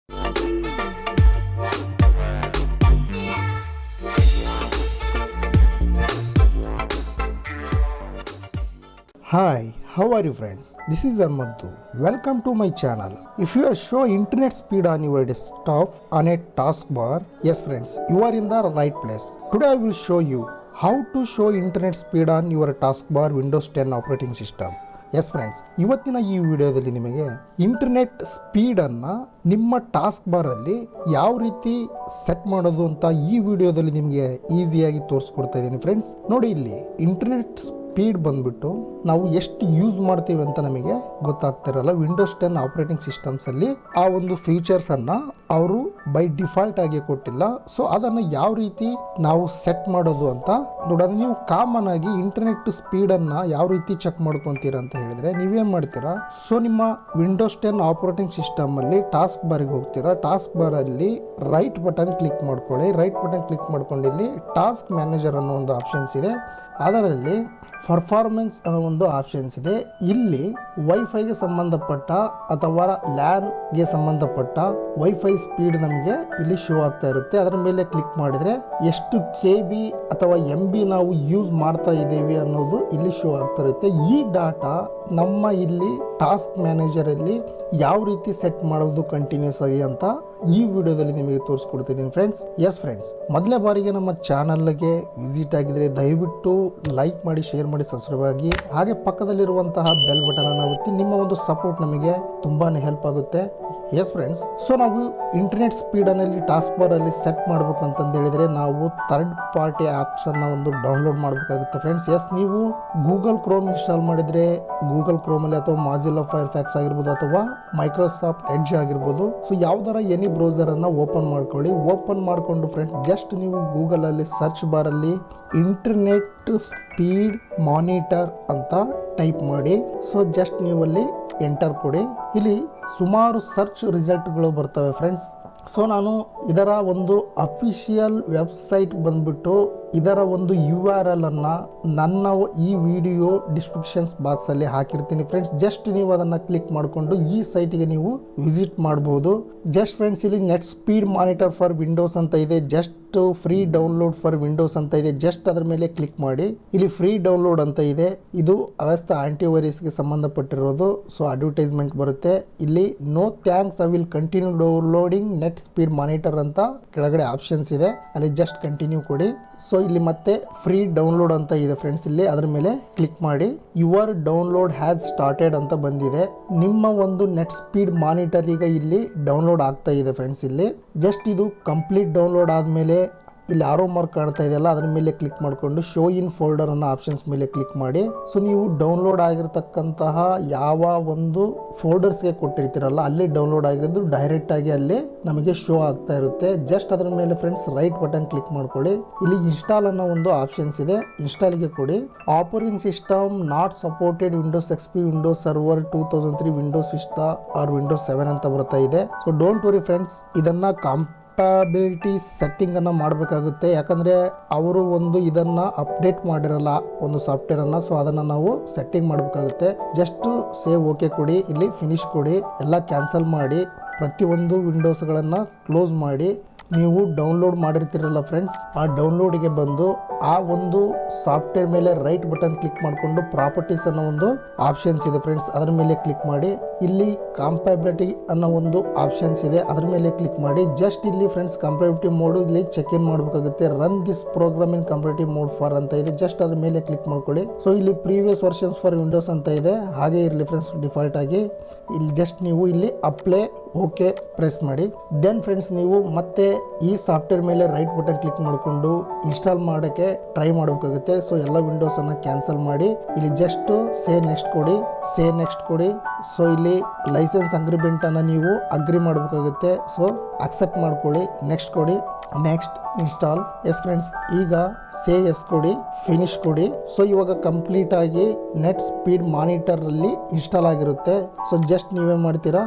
Hi, how are you friends? This is Armantu. Welcome to my channel. If you are show internet speed on your desktop on a taskbar, yes friends, you are in the right place. Today I will show you how to show internet speed on your taskbar Windows 10 operating system. S friends, ಇವತ್ತಿನ ಈ ವಿಡಿಯೋದಲ್ಲಿ ನಿಮಗೆ internet ಸ್ಪೀಡನ್ನು ನಿಮ್ಮ task ಬಾರಲ್ಲಿ ಯಾವ ರೀತಿ set ಮಾಡೋದು ಅಂತ ಈ ವಿಡಿಯೋದಲ್ಲಿ ನಿಮಗೆ ಈಸಿಯಾಗಿ ತೋರಿಸ್ಕೊಡ್ತಾ ಇದ್ದೀನಿ ಫ್ರೆಂಡ್ಸ್. ನೋಡಿ, ಇಲ್ಲಿ ಇಂಟರ್ನೆಟ್ ಸ್ಪೀಡ್ ಬಂದ್ಬಿಟ್ಟು ನಾವು ಎಷ್ಟು ಯೂಸ್ ಮಾಡ್ತೀವಿ ಅಂತ ನಮಗೆ ಗೊತ್ತಾಗ್ತಿರಲ್ಲ. ವಿಂಡೋಸ್ 10 ಆಪರೇಟಿಂಗ್ ಸಿಸ್ಟಮ್ಸ್ ಅಲ್ಲಿ ಆ ಒಂದು ಫೀಚರ್ಸ್ ಅನ್ನ ಅವರು ಬೈ ಡಿಫಾಲ್ಟ್ ಆಗಿ ಕೊಟ್ಟಿಲ್ಲ. ಸೊ ಅದನ್ನು ಯಾವ ರೀತಿ ನಾವು ಸೆಟ್ ಮಾಡೋದು ಅಂತ ನೋಡೋದು. ನೀವು ಕಾಮನ್ ಆಗಿ ಇಂಟರ್ನೆಟ್ ಸ್ಪೀಡ್ ಅನ್ನ ಯಾವ ರೀತಿ ಚೆಕ್ ಮಾಡ್ಕೊಂತೀರಾ ಅಂತ ಹೇಳಿದ್ರೆ ನೀವೇನ್ ಮಾಡ್ತೀರಾ, ಸೊ ನಿಮ್ಮ ವಿಂಡೋಸ್ 10 ಆಪರೇಟಿಂಗ್ ಸಿಸ್ಟಮ್ ಅಲ್ಲಿ ಟಾಸ್ಕ್ ಬಾರಿಗೆ ಹೋಗ್ತೀರಾ. ಟಾಸ್ಕ್ ಬಾರ್ ಅಲ್ಲಿ ರೈಟ್ ಬಟನ್ ಕ್ಲಿಕ್ ಮಾಡ್ಕೊಳ್ಳಿ. ರೈಟ್ ಬಟನ್ ಕ್ಲಿಕ್ ಮಾಡ್ಕೊಂಡು ಇಲ್ಲಿ ಟಾಸ್ಕ್ ಮ್ಯಾನೇಜರ್ ಅನ್ನೋ ಒಂದು ಆಪ್ಷನ್ಸ್ ಇದೆ. ಅದರಲ್ಲಿ ಪರ್ಫಾರ್ಮೆನ್ಸ್ ಅನ್ನೋ ಒಂದು ಆಪ್ಷನ್ಸ್ ಇದೆ. ಇಲ್ಲಿ ವೈಫೈಗೆ ಸಂಬಂಧಪಟ್ಟ ಅಥವಾ ಲ್ಯಾನ್ಗೆ ಸಂಬಂಧಪಟ್ಟ ವೈಫೈ ಸ್ಪೀಡ್ ನಮಗೆ ಇಲ್ಲಿ ಶೋ ಆಗ್ತಾ ಇರುತ್ತೆ. ಅದರ ಮೇಲೆ ಕ್ಲಿಕ್ ಮಾಡಿದ್ರೆ ಎಷ್ಟು KB ಅಥವಾ MB ನಾವು ಯೂಸ್ ಮಾಡ್ತಾ ಇದ್ದೇವೆ ಅನ್ನೋದು ಇಲ್ಲಿ ಶೋ ಆಗ್ತಾ ಇರುತ್ತೆ. ಈ ಡಾಟಾ ನಮ್ಮ ಇಲ್ಲಿ ಟಾಸ್ಕ್ ಮ್ಯಾನೇಜರ್ ಅಲ್ಲಿ ಯಾವ ರೀತಿ ಸೆಟ್ ಮಾಡೋದು ಕಂಟಿನ್ಯೂಸ್ ಆಗಿ ಅಂತ ಈ ವಿಡಿಯೋದಲ್ಲಿ ನಿಮಗೆ ತೋರಿಸ್ಕೊಡ್ತಿದ್ದೀನಿ ಫ್ರೆಂಡ್ಸ್. ಎಸ್ ಫ್ರೆಂಡ್ಸ್, ಮೊದಲನೇ ಬಾರಿಗೆ ನಮ್ಮ ಚಾನಲ್ಗೆ ವಿಸಿಟ್ ಆಗಿದ್ರೆ ದಯವಿಟ್ಟು ಲೈಕ್ ಮಾಡಿ, ಶೇರ್ ಮಾಡಿ, ಸಬ್ಸ್ಕ್ರೈಬ್ ಆಗಿ, ಹಾಗೆ ಪಕ್ಕದಲ್ಲಿರುವಂತಹ ಬೆಲ್ ಬಟನ್ ಅನ್ನು ಒತ್ತಿ. ನಿಮ್ಮ ಒಂದು ಸಪೋರ್ಟ್ ನಮಗೆ ತುಂಬಾನೇ ಹೆಲ್ಪ್ ಆಗುತ್ತೆ. ಎಸ್ ಫ್ರೆಂಡ್ಸ್, ಸೊ ನಾವು ಇಂಟರ್ನೆಟ್ ಸ್ಪೀಡಲ್ಲಿ ಟಾಸ್ಕ್ ಬಾರ್ ಅಲ್ಲಿ ಸೆಟ್ ಮಾಡಬೇಕು ಅಂತಂದು ಹೇಳಿದ್ರೆ ನಾವು ಥರ್ಡ್ ಪಾರ್ಟಿ ಆ್ಯಪ್ಸ್ ಅನ್ನ ಒಂದು ಡೌನ್ಲೋಡ್ ಮಾಡಬೇಕಾಗುತ್ತೆ ಫ್ರೆಂಡ್ಸ್. ಎಸ್, ನೀವು ಗೂಗಲ್ ಕ್ರೋಮ್ ಇನ್ಸ್ಟಾಲ್ ಮಾಡಿದ್ರೆ ಗೂಗಲ್ ಕ್ರೋಮ್ ಅಲ್ಲಿ ಅಥವಾ ಮಾಜಿಲ್ಲಾ ಫೈರ್ಫ್ಯಾಕ್ಸ್ ಆಗಿರ್ಬೋದು ಅಥವಾ ಮೈಕ್ರೋಸಾಫ್ಟ್ ಎಡ್ಜ್ ಆಗಿರ್ಬೋದು, ಸೊ ಯಾವ್ದಾರ ಎನಿ ಬ್ರೌಸರ್ ಅನ್ನ ಓಪನ್ ಮಾಡ್ಕೊಳ್ಳಿ. ಓಪನ್ ಮಾಡಿಕೊಂಡು ಫ್ರೆಂಡ್ಸ್ ಜಸ್ಟ್ ನೀವು ಗೂಗಲ್ ಅಲ್ಲಿ ಸರ್ಚ್ ಬಾರ್ ಅಲ್ಲಿ ಇಂಟರ್ನೆಟ್ ಸ್ಪೀಡ್ ಮಾನಿಟರ್ ಅಂತ ಟೈಪ್ ಮಾಡಿ. ಸೊ ಜಸ್ಟ್ ನೀವು ಅಲ್ಲಿ ಎಂಟರ್ ಕೊಡಿ. ಇಲ್ಲಿ ಸುಮಾರು ಸರ್ಚ್ ರಿಸಲ್ಟ್ಗಳು ಬರ್ತವೆ ಫ್ರೆಂಡ್ಸ್. ಸೊ ನಾನು ಇದರ ಒಂದು ಅಫಿಷಿಯಲ್ ವೆಬ್ಸೈಟ್ ಬಂದ್ಬಿಟ್ಟು ಇದರ ಒಂದು URL ಅನ್ನು ನನ್ನ ಈ ವಿಡಿಯೋ ಡಿಸ್ಕ್ರಿಪ್ಷನ್ಸ್ ಬಾಕ್ಸ್ ಅಲ್ಲಿ ಹಾಕಿರ್ತೀನಿ ಫ್ರೆಂಡ್ಸ್. ಜಸ್ಟ್ ನೀವು ಅದನ್ನ ಕ್ಲಿಕ್ ಮಾಡಿಕೊಂಡು ಈ ಸೈಟ್ಗೆ ನೀವು ವಿಸಿಟ್ ಮಾಡಬಹುದು. ಜಸ್ಟ್ ಫ್ರೆಂಡ್ಸ್, ಇಲ್ಲಿ net speed monitor for Windows ಅಂತ ಇದೆ. Just free download for Windows ಅಂತ ಇದೆ. ಜಸ್ಟ್ ಅದರ ಮೇಲೆ ಕ್ಲಿಕ್ ಮಾಡಿ. ಇಲ್ಲಿ ಫ್ರೀ ಡೌನ್ಲೋಡ್ ಅಂತ ಇದೆ. ಇದು ಅವಸ್ಥೆ ಆಂಟಿವೈರಸ್ಗೆ ಸಂಬಂಧಪಟ್ಟಿರೋದು. ಸೊ ಅಡ್ವರ್ಟೈಸ್ಮೆಂಟ್ ಬರುತ್ತೆ. ಇಲ್ಲಿ no thanks, I will continue downloading net speed monitor ಅಂತ ಕೆಳಗಡೆ ಆಪ್ಷನ್ಸ್ ಇದೆ. ಅಲ್ಲಿ ಜಸ್ಟ್ ಕಂಟಿನ್ಯೂ ಕೊಡಿ. ಸೊ ಇಲ್ಲಿ ಮತ್ತೆ ಫ್ರೀ ಡೌನ್ಲೋಡ್ ಅಂತ ಇದೆ ಫ್ರೆಂಡ್ಸ್. ಇಲ್ಲಿ ಅದರ ಮೇಲೆ ಕ್ಲಿಕ್ ಮಾಡಿ. ಯುವರ್ ಡೌನ್ಲೋಡ್ ಹ್ಯಾಸ್ ಸ್ಟಾರ್ಟೆಡ್ ಅಂತ ಬಂದಿದೆ. ನಿಮ್ಮ ಒಂದು ನೆಟ್ ಸ್ಪೀಡ್ ಮಾನಿಟರ್ ಈಗ ಇಲ್ಲಿ ಡೌನ್ಲೋಡ್ ಆಗ್ತಾ ಇದೆ ಫ್ರೆಂಡ್ಸ್. ಇಲ್ಲಿ ಜಸ್ಟ್ ಇದು ಕಂಪ್ಲೀಟ್ ಡೌನ್ಲೋಡ್ ಆದಮೇಲೆ ಇಲ್ಲಿ ಆರೋ ಮಾರ್ಕ್ ಕಾಣ್ತಾ ಇದೆಯಲ್ಲ, ಅದರ ಮೇಲೆ ಕ್ಲಿಕ್ ಮಾಡಿಕೊಂಡು ಶೋ ಇನ್ ಫೋಲ್ಡರ್ ಅನ್ನೋ ಆಪ್ಷನ್ಸ್ ಮೇಲೆ ಕ್ಲಿಕ್ ಮಾಡಿ. ಸೊ ನೀವು ಡೌನ್ಲೋಡ್ ಆಗಿರತಕ್ಕಂತಹ ಯಾವ ಒಂದು ಫೋಲ್ಡರ್ಸ್ಗೆ ಕೊಟ್ಟಿರ್ತೀರಲ್ಲ ಅಲ್ಲಿ ಡೌನ್ಲೋಡ್ ಆಗಿರೋದು ಡೈರೆಕ್ಟ್ ಆಗಿ ಅಲ್ಲಿ ನಮಗೆ ಶೋ ಆಗ್ತಾ ಇರುತ್ತೆ. ಜಸ್ಟ್ ಅದರ ಮೇಲೆ ಫ್ರೆಂಡ್ಸ್ ರೈಟ್ ಬಟನ್ ಕ್ಲಿಕ್ ಮಾಡ್ಕೊಳ್ಳಿ. ಇಲ್ಲಿ ಇನ್ಸ್ಟಾಲ್ ಅನ್ನೋ ಒಂದು ಆಪ್ಷನ್ಸ್ ಇದೆ, ಇನ್ಸ್ಟಾಲ್ಗೆ ಕೊಡಿ. Operating system not supported Windows XP, Windows server 2003, Windows Vista or Windows 7 ಅಂತ ಬರ್ತಾ ಇದೆ. ಸೊ ಡೋಂಟ್ ವರಿ ಫ್ರೆಂಡ್ಸ್, ಇದನ್ನ ಕಂಪ್ಯಾಬಿಲಿಟಿ ಸೆಟ್ಟಿಂಗ್ ಅನ್ನ ಮಾಡಬೇಕಾಗುತ್ತೆ. ಯಾಕಂದ್ರೆ ಅವರು ಒಂದು ಇದನ್ನ ಅಪ್ಡೇಟ್ ಮಾಡಿರಲ್ಲ ಒಂದು ಸಾಫ್ಟ್ವೇರ್ ಅನ್ನ. ಸೊ ಅದನ್ನ ನಾವು ಸೆಟ್ಟಿಂಗ್ ಮಾಡಬೇಕಾಗುತ್ತೆ. ಜಸ್ಟ್ ಸೇವ್ ಓಕೆ ಕೊಡಿ. ಇಲ್ಲಿ ಫಿನಿಶ್ ಕೊಡಿ. ಎಲ್ಲ ಕ್ಯಾನ್ಸಲ್ ಮಾಡಿ. ಪ್ರತಿಯೊಂದು ವಿಂಡೋಸ್ಗಳನ್ನ ಕ್ಲೋಸ್ ಮಾಡಿ. ನೀವು ಡೌನ್ಲೋಡ್ ಮಾಡಿರ್ತೀರಲ್ಲ ಫ್ರೆಂಡ್ಸ್, ಆ ಡೌನ್ಲೋಡ್ಗೆ ಬಂದು ಆ ಒಂದು ಸಾಫ್ಟ್ವೇರ್ ಮೇಲೆ ರೈಟ್ ಬಟನ್ ಕ್ಲಿಕ್ ಮಾಡಿಕೊಂಡು ಪ್ರಾಪರ್ಟೀಸ್ ಅನ್ನೋ ಒಂದು ಆಪ್ಷನ್ಸ್ ಇದೆ ಫ್ರೆಂಡ್ಸ್, ಅದರ ಮೇಲೆ ಕ್ಲಿಕ್ ಮಾಡಿ. ಇಲ್ಲಿ ಕಂಪ್ಯಾಬಿಲಿಟಿ ಅನ್ನೋ ಒಂದು ಆಪ್ಷನ್ಸ್ ಇದೆ, ಅದರ ಮೇಲೆ ಕ್ಲಿಕ್ ಮಾಡಿ. ಜಸ್ಟ್ ಇಲ್ಲಿ ಫ್ರೆಂಡ್ಸ್ ಕಂಪ್ಯಾಬಿಲಿಟಿ ಮೋಡ್ ಇಲ್ಲಿ ಚೆಕ್ ಇನ್ ಮಾಡಬೇಕಾಗುತ್ತೆ. Run this program in compatibility mode for ಅಂತ ಇದೆ. ಜಸ್ಟ್ ಅದ್ರ ಮೇಲೆ ಕ್ಲಿಕ್ ಮಾಡ್ಕೊಳ್ಳಿ. ಸೊ ಇಲ್ಲಿ ಪ್ರೀವಿಯಸ್ ವರ್ಷನ್ಸ್ ಫಾರ್ ವಿಂಡೋಸ್ ಅಂತ ಇದೆ, ಹಾಗೆ ಇರಲಿ ಫ್ರೆಂಡ್ಸ್ ಡಿಫಾಲ್ಟ್ ಆಗಿ. ಇಲ್ಲಿ ಜಸ್ಟ್ ನೀವು ಇಲ್ಲಿ ಅಪ್ಲೈ ಓಕೆ ಪ್ರೆಸ್ ಮಾಡಿ. ದೆನ್ ಫ್ರೆಂಡ್ಸ್ ನೀವು ಮತ್ತೆ ಈ ಸಾಫ್ಟ್ವೇರ್ ಮೇಲೆ ರೈಟ್ ಬಟನ್ ಕ್ಲಿಕ್ ಮಾಡಿಕೊಂಡು ಇನ್ಸ್ಟಾಲ್ ಮಾಡೋಕ್ಕೆ ಟ್ರೈ ಮಾಡಬೇಕಾಗುತ್ತೆ. ಸೊ ಎಲ್ಲ ವಿಂಡೋಸ್ ಅನ್ನ ಕ್ಯಾನ್ಸಲ್ ಮಾಡಿ. ಇಲ್ಲಿ ಜಸ್ಟ್ ಸೇ ನೆಕ್ಸ್ಟ್ ಕೊಡಿ. ಸೇ ನೆಕ್ಸ್ಟ್ ಕೊಡಿ. ಸೊ ಇಲ್ಲಿ ಲೈಸೆನ್ಸ್ ಅಗ್ರಿಮೆಂಟ್ ಅನ್ನ ನೀವು ಅಗ್ರಿ ಮಾಡಬೇಕಾಗುತ್ತೆ. ಸೊ ಅಕ್ಸೆಪ್ಟ್ ಮಾಡ್ಕೊಳ್ಳಿ. ನೆಕ್ಸ್ಟ್ ಕೊಡಿ. Next install. ಎಸ್ ಫ್ರೆಂಡ್ಸ್, ಈಗ ಸೇ ಎಸ್ ಕೊಡಿ. ಫಿನಿಶ್ ಕೊಡಿ. ಸೊ ಇವಾಗ ಕಂಪ್ಲೀಟ್ ಆಗಿ ನೆಟ್ ಸ್ಪೀಡ್ ಮಾನಿಟರ್ ಅಲ್ಲಿ ಇನ್ಸ್ಟಾಲ್ ಆಗಿರುತ್ತೆ. ಸೊ ಜಸ್ಟ್ ನೀವೇನ್ ಮಾಡ್ತೀರಾ,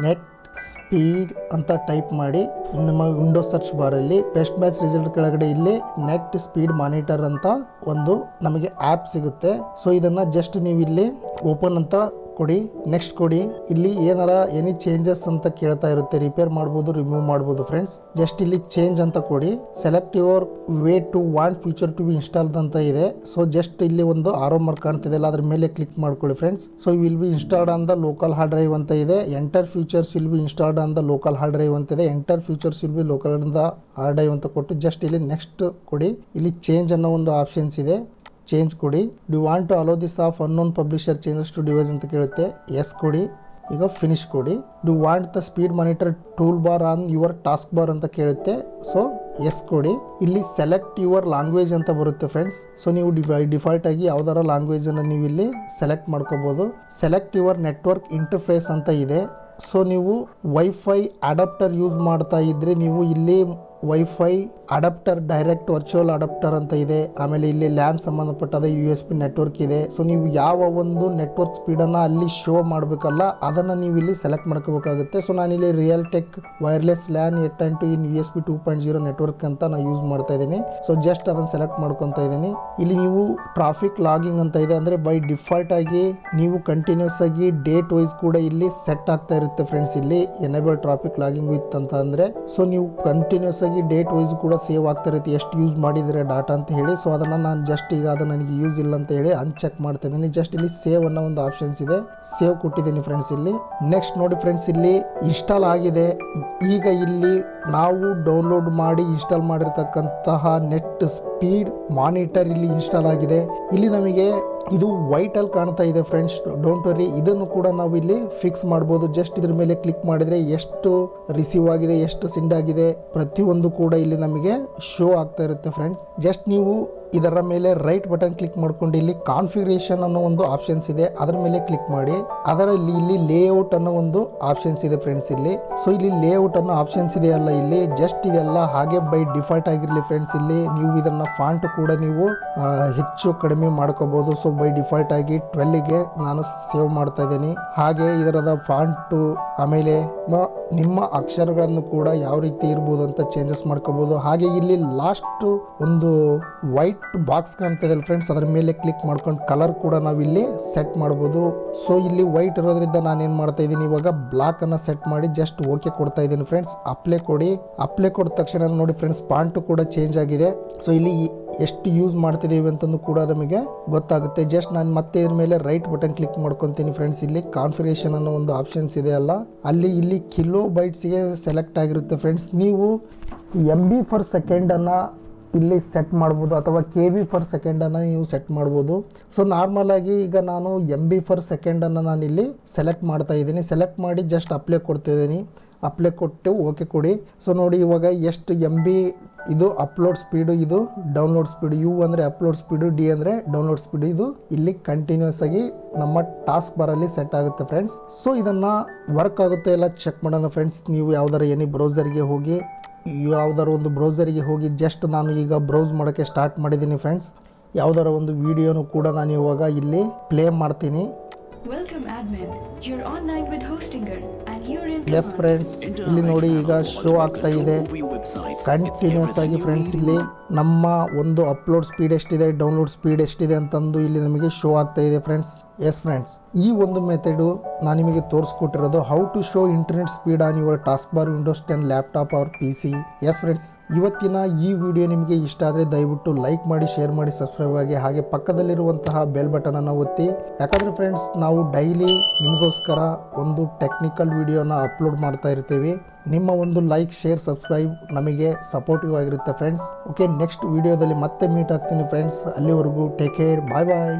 ನೆಟ್ ಸ್ಪೀಡ್ ಅಂತ ಟೈಪ್ ಮಾಡಿ ನಿಮ್ಮ ವಿಂಡೋಸ್ ಸರ್ಚ್ ಬಾರಲ್ಲಿ ಬೆಸ್ಟ್ ಮ್ಯಾಚ್ ರಿಸಲ್ಟ್ ಕೆಳಗಡೆ ಇಲ್ಲಿ ನೆಟ್ ಸ್ಪೀಡ್ ಮಾನಿಟರ್ ಅಂತ ಒಂದು ನಮಗೆ ಆ್ಯಪ್ ಸಿಗುತ್ತೆ. ಸೊ ಇದನ್ನು ಜಸ್ಟ್ ನೀವು ಇಲ್ಲಿ ಓಪನ್ ಅಂತ ಕೊಡಿ, ನೆಕ್ಸ್ಟ್ ಕೊಡಿ. ಇಲ್ಲಿ ಏನಾರ ಎನಿ ಚೇಂಜಸ್ ಅಂತ ಕೇಳ್ತಾ ಇರುತ್ತೆ, ರಿಪೇರ್ ಮಾಡ್ಬೋದು, ರಿಮೂವ್ ಮಾಡ್ಬೋದು ಫ್ರೆಂಡ್ಸ್. ಜಸ್ಟ್ ಇಲ್ಲಿ ಚೇಂಜ್ ಅಂತ ಕೊಡಿ. Select your way to want future to be installed ಅಂತ ಇದೆ. ಸೊ ಜಸ್ಟ್ ಇಲ್ಲಿ ಒಂದು ಆರೋ ಮಾರ್ಕ್ ಕಾಣ್ತಿದೆ ಅಲ್ಲ, ಅದ್ರ ಮೇಲೆ ಕ್ಲಿಕ್ ಮಾಡ್ಕೊಳ್ಳಿ friends. So will be installed on the local hard drive ಅಂತ ಇದೆ. Enter futures will be installed on the local hard drive ಅಂತ ಇದೆ. Enter futures will be local the hard drive ಅಂತ ಕೊಟ್ಟು ಜಸ್ಟ್ ಇಲ್ಲಿ ನೆಕ್ಸ್ಟ್ ಕೊಡಿ. ಇಲ್ಲಿ ಚೇಂಜ್ ಅನ್ನೋ ಒಂದು ಆಪ್ಷನ್ಸ್ ಇದೆ, ಚೇಂಜ್ ಕೊಡಿ. Do want to allow this of unknown publisher changes to device ಅಂತ ಕೇಳುತ್ತೆ, ಎಸ್ ಕೊಡಿ. ಈಗ ಫಿನಿಶ್ ಕೊಡಿ. Do want the speed monitor tool bar on your task bar ಅಂತ ಕೇಳುತ್ತೆ, ಸೊ ಎಸ್ ಕೊಡಿ. ಇಲ್ಲಿ ಸೆಲೆಕ್ಟ್ ಯುವರ್ ಲ್ಯಾಂಗ್ವೇಜ್ ಅಂತ ಬರುತ್ತೆ ಫ್ರೆಂಡ್ಸ್. ಸೊ ನೀವು ಡಿಫಾಲ್ಟ್ ಆಗಿ ಯಾವ್ದಾರ ಲ್ಯಾಂಗ್ವೇಜ್ ಅನ್ನು ನೀವು ಇಲ್ಲಿ ಸೆಲೆಕ್ಟ್ ಮಾಡ್ಕೋಬಹುದು. ಸೆಲೆಕ್ಟ್ ಯುವರ್ ನೆಟ್ವರ್ಕ್ ಇಂಟರ್ಫೇಸ್ ಅಂತ ಇದೆ. ಸೊ ನೀವು ವೈಫೈ ಅಡಾಪ್ಟರ್ ಯೂಸ್ ಮಾಡ್ತಾ ಇದ್ರೆ ನೀವು ಇಲ್ಲಿ wifi adapter direct virtual adapter ಅಂತ ಇದೆ. ಆಮೇಲೆ ಇಲ್ಲಿ ಲ್ಯಾನ್ ಸಂಬಂಧಪಟ್ಟಾದ USB ನೆಟ್ವರ್ಕ್ ಇದೆ. ಸೊ ನೀವು ಯಾವ ಒಂದು ನೆಟ್ವರ್ಕ್ ಸ್ಪೀಡನ್ನು ಅಲ್ಲಿ ಶೋ ಮಾಡಬೇಕಲ್ಲ ಅದನ್ನು ನೀವು ಇಲ್ಲಿ ಸೆಲೆಕ್ಟ್ ಮಾಡ್ಕೋಬೇಕಾಗುತ್ತೆ. ಸೊ ನಾನಿಲ್ಲಿ ರಿಯಲ್ ಟೆಕ್ ವೈರ್ಲೆಸ್ ಲ್ಯಾನ್ 8.2 ಇನ್ USB 2.0 ನೆಟ್ವರ್ಕ್ ಅಂತ ನಾನು ಯೂಸ್ ಮಾಡ್ತಾ ಇದ್ದೀನಿ. ಸೊ ಜಸ್ಟ್ ಅದನ್ನು ಸೆಲೆಕ್ಟ್ ಮಾಡ್ಕೊತಾ ಇದ್ದೀನಿ. ಇಲ್ಲಿ ನೀವು ಟ್ರಾಫಿಕ್ ಲಾಗಿಂಗ್ ಅಂತ ಇದೆ, ಅಂದರೆ ಬೈ ಡಿಫಾಲ್ಟ್ ಆಗಿ ನೀವು ಕಂಟಿನ್ಯೂಸ್ ಆಗಿ ಡೇಟ್ ವೈಸ್ ಕೂಡ ಇಲ್ಲಿ ಸೆಟ್ ಆಗ್ತಾ ಇರುತ್ತೆ ಫ್ರೆಂಡ್ಸ್. ಇಲ್ಲಿ ಎನೇಬಲ್ ಟ್ರಾಫಿಕ್ ಲಾಗಿಂಗ್ ವಿತ್ ಅಂತ ಅಂದರೆ ಸೊ ನೀವು ಕಂಟಿನ್ಯೂಸ್ ಆಗಿ ಡೇಟ್ ವೈಸ್ ಕೂಡ ಸೇವ್ ಆಗ್ತಾ ಇರುತ್ತೆ, ಎಷ್ಟು ಯೂಸ್ ಮಾಡಿದರೆ ಡಾಟಾ ಅಂತ ಹೇಳಿ. ಸೊ ಅದನ್ನು ನಾನು ಜಸ್ಟ್ ಈಗ ಅದು ನನಗೆ ಯೂಸ್ ಇಲ್ಲ ಅಂತ ಹೇಳಿ ಅನ್ಚೆಕ್ ಮಾಡ್ತಾ ಇದ್ದೀನಿ. ಜಸ್ಟ್ ಇಲ್ಲಿ ಸೇವ್ ಅನ್ನೋ ಒಂದು ಆಪ್ಷನ್ಸ್ ಇದೆ, ಸೇವ್ ಕೊಟ್ಟಿದ್ದೀನಿ ಫ್ರೆಂಡ್ಸ್. ಇಲ್ಲಿ ನೆಕ್ಸ್ಟ್ ನೋಡಿ ಫ್ರೆಂಡ್ಸ್, ಇಲ್ಲಿ ಇನ್ಸ್ಟಾಲ್ ಆಗಿದೆ. ಈಗ ಇಲ್ಲಿ ನಾವು ಡೌನ್ಲೋಡ್ ಮಾಡಿ ಇನ್ಸ್ಟಾಲ್ ಮಾಡಿರ್ತಕ್ಕಂತಹ ನೆಟ್ ಸ್ಪೀಡ್ ಮಾನಿಟರ್ ಇಲ್ಲಿ ಇನ್ಸ್ಟಾಲ್ ಆಗಿದೆ. ಇಲ್ಲಿ ನಮಗೆ ಇದು ವೈಟ್ ಅಲ್ಲಿ ಕಾಣ್ತಾ ಇದೆ ಫ್ರೆಂಡ್ಸ್, ಡೋಂಟ್ ವರಿ. ಇದನ್ನು ಕೂಡ ನಾವು ಇಲ್ಲಿ ಫಿಕ್ಸ್ ಮಾಡ್ಬೋದು. ಜಸ್ಟ್ ಇದ್ರ ಮೇಲೆ ಕ್ಲಿಕ್ ಮಾಡಿದ್ರೆ ಎಷ್ಟು ರಿಸೀವ್ ಆಗಿದೆ, ಎಷ್ಟು ಸೆಂಡ್ ಆಗಿದೆ, ಪ್ರತಿಯೊಂದು ಕೂಡ ಇಲ್ಲಿ ನಮಗೆ ಶೋ ಆಗ್ತಾ ಇರುತ್ತೆ ಫ್ರೆಂಡ್ಸ್. ಜಸ್ಟ್ ನೀವು ಇದರ ಮೇಲೆ ರೈಟ್ ಬಟನ್ ಕ್ಲಿಕ್ ಮಾಡ್ಕೊಂಡು ಇಲ್ಲಿ ಕಾನ್ಫಿಗರೇಷನ್ ಅನ್ನೋ ಒಂದು ಆಪ್ಷನ್ಸ್ ಇದೆ, ಅದರ ಮೇಲೆ ಕ್ಲಿಕ್ ಮಾಡಿ. ಅದರಲ್ಲಿ ಇಲ್ಲಿ ಲೇಔಟ್ ಅನ್ನೋ ಒಂದು ಆಪ್ಷನ್ಸ್ ಇದೆ ಫ್ರೆಂಡ್ಸ್ ಇಲ್ಲಿ. ಸೊ ಇಲ್ಲಿ ಲೇಔಟ್ ಅನ್ನೋ ಆಪ್ಷನ್ಸ್ ಇದೆ ಅಲ್ಲ, ಇಲ್ಲಿ ಜಸ್ಟ್ ಇದೆಲ್ಲ ಹಾಗೆ ಬೈ ಡಿಫಾಲ್ಟ್ ಆಗಿರಲಿ ಫ್ರೆಂಡ್ಸ್. ಇಲ್ಲಿ ನೀವು ಇದನ್ನ ಫಾಂಟ್ ಕೂಡ ನೀವು ಹೆಚ್ಚು ಕಡಿಮೆ ಮಾಡ್ಕೋಬಹುದು. ಸೊ ಬೈ ಡಿಫಾಲ್ಟ್ ಆಗಿ 12ಗೆ ನಾನು ಸೇವ್ ಮಾಡ್ತಾ ಇದ್ದೀನಿ. ಹಾಗೆ ಇದರದ ಫಾಂಟು ಆಮೇಲೆ ನಿಮ್ಮ ಅಕ್ಷರಗಳನ್ನು ಕೂಡ ಯಾವ ರೀತಿ ಇರ್ಬೋದು ಅಂತ ಚೇಂಜಸ್ ಮಾಡ್ಕೋಬಹುದು. ಹಾಗೆ ಇಲ್ಲಿ ಲಾಸ್ಟ್ ಒಂದು ವೈಟ್ ಬಾಕ್ಸ್ ಕಾಣ್ತಿದೆ ಫ್ರೆಂಡ್ಸ್, ಅದರ ಮೇಲೆ ಕ್ಲಿಕ್ ಮಾಡ್ಕೊಂಡು ಕಲರ್ ಕೂಡ ನಾವು ಇಲ್ಲಿ ಸೆಟ್ ಮಾಡ್ಬೋದು. ಸೊ ಇಲ್ಲಿ ವೈಟ್ ಇರೋದ್ರಿಂದ ನಾನು ಏನು ಮಾಡ್ತಾ ಇದ್ದೀನಿ, ಇವಾಗ ಬ್ಲಾಕ್ ಅನ್ನ ಸೆಟ್ ಮಾಡಿ ಜಸ್ಟ್ ಓಕೆ ಕೊಡ್ತಾ ಇದ್ದೀನಿ ಫ್ರೆಂಡ್ಸ್. ಅಪ್ಲೈ ಕೊಡಿ. ಅಪ್ಲೈ ಕೊಟ್ಟ ತಕ್ಷಣ ನೋಡಿ ಫ್ರೆಂಡ್ಸ್, ಫಾಂಟ್ ಕೂಡ ಚೇಂಜ್ ಆಗಿದೆ. ಸೊ ಇಲ್ಲಿ ಎಷ್ಟು ಯೂಸ್ ಮಾಡ್ತಿದ್ದೀವಿ ಅಂತಂದು ಕೂಡ ನಮಗೆ ಗೊತ್ತಾಗುತ್ತೆ. ಜಸ್ಟ್ ನಾನು ಮತ್ತೆ ಇದ್ರ ಮೇಲೆ ರೈಟ್ ಬಟನ್ ಕ್ಲಿಕ್ ಮಾಡ್ಕೊತೀನಿ ಫ್ರೆಂಡ್ಸ್. ಇಲ್ಲಿ ಕಾನ್ಫಿಗರೇಷನ್ ಅನ್ನೋ ಒಂದು ಆಪ್ಷನ್ಸ್ ಇದೆ ಅಲ್ಲ, ಅಲ್ಲಿ ಇಲ್ಲಿ ಕಿಲೋ ಬೈಟ್ಸ್ಗೆ ಸೆಲೆಕ್ಟ್ ಆಗಿರುತ್ತೆ ಫ್ರೆಂಡ್ಸ್. ನೀವು MB per second ಅನ್ನು ಇಲ್ಲಿ ಸೆಟ್ ಮಾಡ್ಬೋದು ಅಥವಾ KB per second ಅನ್ನು ನೀವು ಸೆಟ್ ಮಾಡ್ಬೋದು. ಸೊ ನಾರ್ಮಲ್ ಆಗಿ ಈಗ ನಾನು MB per second ಅನ್ನು ನಾನು ಇಲ್ಲಿ ಸೆಲೆಕ್ಟ್ ಮಾಡ್ತಾ ಇದ್ದೀನಿ. ಸೆಲೆಕ್ಟ್ ಮಾಡಿ ಜಸ್ಟ್ ಅಪ್ಲೈ ಕೊಡ್ತಿದ್ದೀನಿ. ಅಪ್ಲೈ ಕೊಟ್ಟು ಓಕೆ ಕೊಡಿ. ಸೊ ನೋಡಿ ಇವಾಗ ಎಷ್ಟು MB ಇದು ಅಪ್ಲೋಡ್ ಸ್ಪೀಡು, ಇದು ಡೌನ್ಲೋಡ್ ಸ್ಪೀಡು. U ಅಂದರೆ ಅಪ್ಲೋಡ್ ಸ್ಪೀಡು, D ಅಂದರೆ ಡೌನ್ಲೋಡ್ ಸ್ಪೀಡು. ಇದು ಇಲ್ಲಿ ಕಂಟಿನ್ಯೂಸ್ ಆಗಿ ನಮ್ಮ ಟಾಸ್ಕ್ ಬಾರಲ್ಲಿ ಸೆಟ್ ಆಗುತ್ತೆ ಫ್ರೆಂಡ್ಸ್. ಸೊ ಇದನ್ನು ವರ್ಕ್ ಆಗುತ್ತೆ ಎಲ್ಲ ಚೆಕ್ ಮಾಡೋಣ ಫ್ರೆಂಡ್ಸ್. ನೀವು ಯಾವ್ದಾರ ಎನಿ ಬ್ರೌಸರ್ಗೆ ಹೋಗಿ, ಯಾವ್ದಾರ ಒಂದು ಬ್ರೌಸರಿಗೆ ಹೋಗಿ ಜಸ್ಟ್ ನಾನು ಈಗ ಬ್ರೌಸ್ ಮಾಡೋಕ್ಕೆ ಸ್ಟಾರ್ಟ್ ಮಾಡಿದ್ದೀನಿ ಫ್ರೆಂಡ್ಸ್. ಯಾವ್ದಾರ ಒಂದು ವಿಡಿಯೋನು ಕೂಡ ನಾನು ಇವಾಗ ಇಲ್ಲಿ ಪ್ಲೇ ಮಾಡ್ತೀನಿ. Welcome admin. You're online with Hostinger and you're in S friends, ಇಲ್ಲಿ ನೋಡಿ ಈಗ ಶೋ ಆಗ್ತಾ ಇದೆ ಕಂಟಿನ್ಯೂಸ್ ಆಗಿ ಫ್ರೆಂಡ್ಸ್. ಇಲ್ಲಿ ನಮ್ಮ ಒಂದು ಅಪ್ಲೋಡ್ ಸ್ಪೀಡ್ ಎಷ್ಟಿದೆ, ಡೌನ್ಲೋಡ್ ಸ್ಪೀಡ್ ಎಷ್ಟಿದೆ ಅಂತಂದು ಇಲ್ಲಿ ನಮಗೆ ಶೋ ಆಗ್ತಾ ಇದೆ ಫ್ರೆಂಡ್ಸ್. ಎಸ್ ಫ್ರೆಂಡ್ಸ್, ಈ ಒಂದು ಮೆಥಡು ನಾನು ನಿಮಗೆ ತೋರಿಸ್ಕೊಟ್ಟಿರೋದು how to show internet speed on your task bar Windows 10 laptop or PC. Yes friends, ಇವತ್ತಿನ ಈ ವಿಡಿಯೋ ನಿಮಗೆ ಇಷ್ಟ ಆದರೆ ದಯವಿಟ್ಟು ಲೈಕ್ ಮಾಡಿ, ಶೇರ್ ಮಾಡಿ, ಸಬ್ಸ್ಕ್ರೈಬ್ ಆಗಿ. ಹಾಗೆ ಪಕ್ಕದಲ್ಲಿರುವಂತಹ ಬೆಲ್ ಬಟನ್ ಅನ್ನು ಒತ್ತಿ. ಯಾಕಂದರೆ ಫ್ರೆಂಡ್ಸ್, ನಾವು ಡೈಲಿ ನಿಮಗೋಸ್ಕರ ಒಂದು ಟೆಕ್ನಿಕಲ್ ವಿಡಿಯೋನ ಅಪ್ಲೋಡ್ ಮಾಡ್ತಾ ಇರ್ತೀವಿ. ನಿಮ್ಮ ಒಂದು ಲೈಕ್, ಶೇರ್, ಸಬ್ಸ್ಕ್ರೈಬ್ ನಮಗೆ ಸಪೋರ್ಟಿವ್ ಆಗಿರುತ್ತೆ ಫ್ರೆಂಡ್ಸ್. ಓಕೆ, ನೆಕ್ಸ್ಟ್ ವಿಡಿಯೋದಲ್ಲಿ ಮತ್ತೆ ಮೀಟ್ ಆಗ್ತೀನಿ ಫ್ರೆಂಡ್ಸ್. ಅಲ್ಲಿವರೆಗೂ ಟೇಕ್ ಕೇರ್, ಬಾಯ್ ಬಾಯ್.